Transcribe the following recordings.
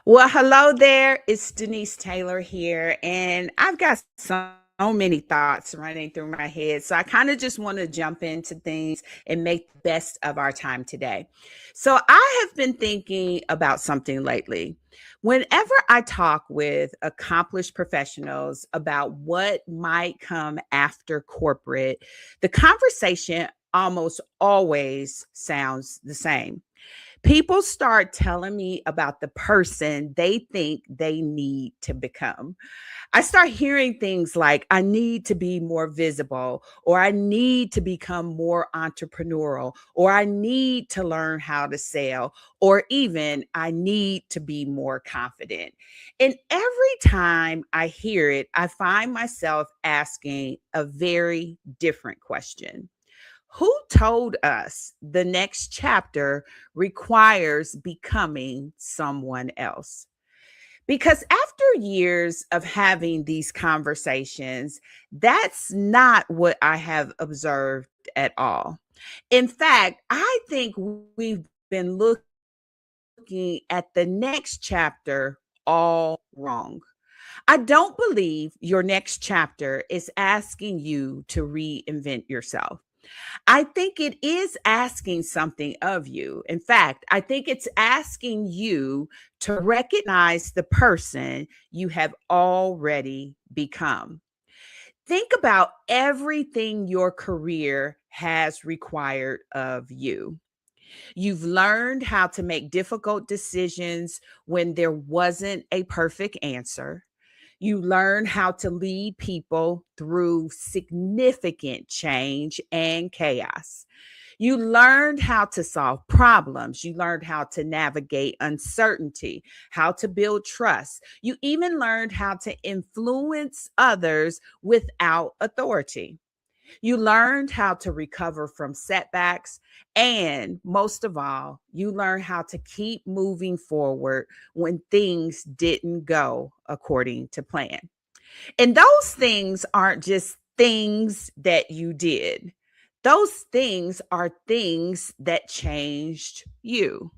Well, hello there. It's Denise Taylor here, and I've got so many thoughts running through my head. So I kind of just want to jump into things and make the best of our time today. So I have been thinking about something lately. Whenever I talk with accomplished professionals about what might come after corporate, the conversation almost always sounds the same. People start telling me about the person they think they need to become. I start hearing things like, I need to be more visible, or I need to become more entrepreneurial, or I need to learn how to sell, or even I need to be more confident. And every time I hear it, I find myself asking a very different question. Who told us the next chapter requires becoming someone else? Because after years of having these conversations, that's not what I have observed at all. In fact, I think we've been looking at the next chapter all wrong. I don't believe your next chapter is asking you to reinvent yourself. I think it is asking something of you. In fact, I think it's asking you to recognize the person you have already become. Think about everything your career has required of you. You've learned how to make difficult decisions when there wasn't a perfect answer. You learn how to lead people through significant change and chaos. You learned how to solve problems. You learned how to navigate uncertainty, how to build trust. You even learned how to influence others without authority. You learned how to recover from setbacks. And most of all, you learned how to keep moving forward when things didn't go according to plan. And those things aren't just things that you did, those things are things that changed you.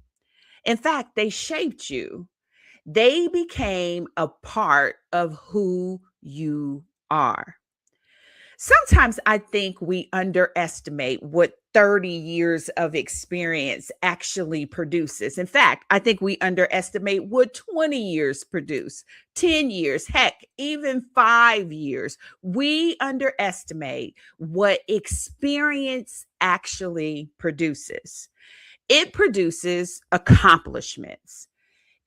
In fact, they shaped you, they became a part of who you are. Sometimes I think we underestimate what 30 years of experience actually produces. In fact, I think we underestimate what 20 years produce, 10 years, heck, even 5 years. We underestimate what experience actually produces. It produces accomplishments.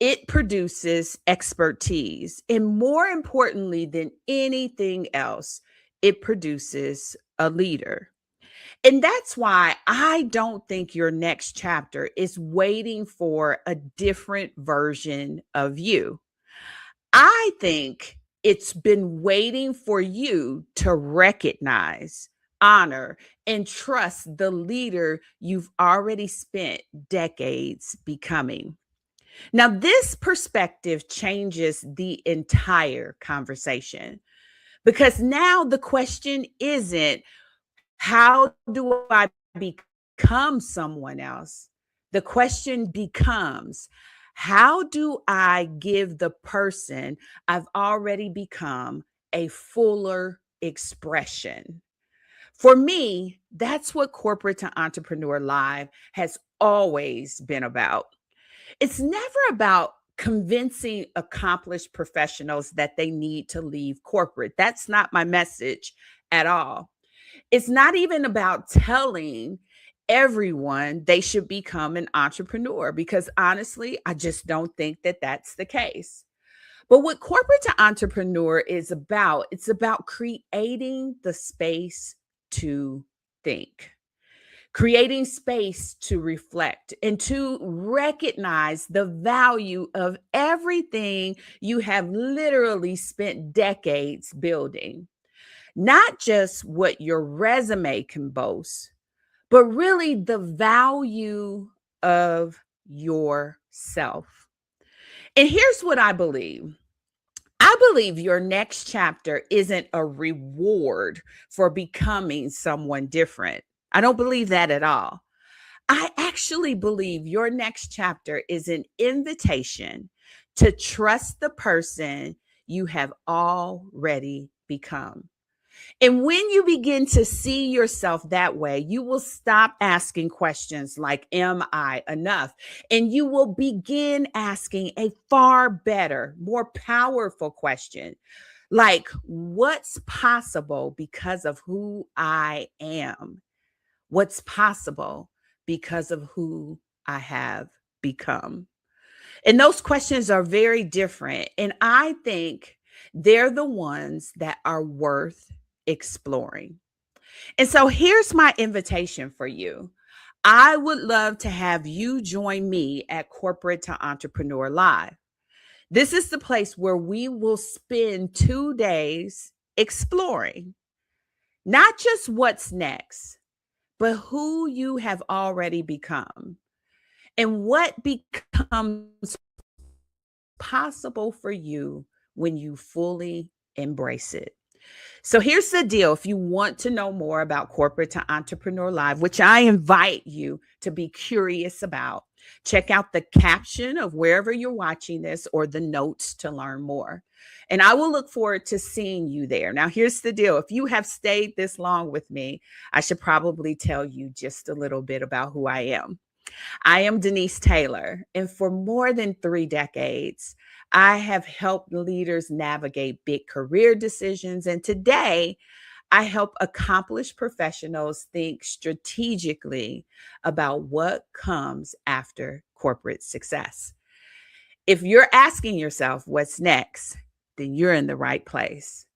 It produces expertise. And more importantly than anything else, it produces a leader. And that's why I don't think your next chapter is waiting for a different version of you. I think it's been waiting for you to recognize, honor, and trust the leader you've already spent decades becoming. Now, this perspective changes the entire conversation because now the question isn't, how do I become someone else? The question becomes, how do I give the person I've already become a fuller expression? For me, that's what Corporate to Entrepreneur Live has always been about. It's never about convincing accomplished professionals that they need to leave corporate. That's not my message at all. It's not even about telling everyone they should become an entrepreneur because honestly, I just don't think that that's the case. But what corporate to entrepreneur is about, it's about creating the space to think, creating space to reflect and to recognize the value of everything you have literally spent decades building. Not just what your resume can boast, but really the value of yourself. And here's what I believe. I believe your next chapter isn't a reward for becoming someone different. I don't believe that at all. I actually believe your next chapter is an invitation to trust the person you have already become. And when you begin to see yourself that way, you will stop asking questions like, am I enough? And you will begin asking a far better, more powerful question like, what's possible because of who I am? What's possible because of who I have become? And those questions are very different. And I think they're the ones that are worth exploring. And so here's my invitation for you. I would love to have you join me at Corporate to Entrepreneur Live. This is the place where we will spend 2 days exploring not just what's next, but who you have already become and what becomes possible for you when you fully embrace it. So here's the deal. If you want to know more about Corporate to Entrepreneur Live, which I invite you to be curious about, check out the caption of wherever you're watching this or the notes to learn more. And I will look forward to seeing you there. Now, here's the deal. If you have stayed this long with me, I should probably tell you just a little bit about who I am. I am Denise Taylor, and for more than 3 decades, I have helped leaders navigate big career decisions. And today, I help accomplished professionals think strategically about what comes after corporate success. If you're asking yourself what's next, then you're in the right place.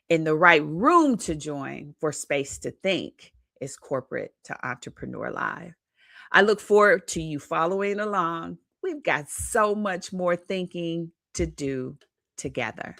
In the right room to join for space to think is Corporate to Entrepreneur Live. I look forward to you following along. We've got so much more thinking to do together.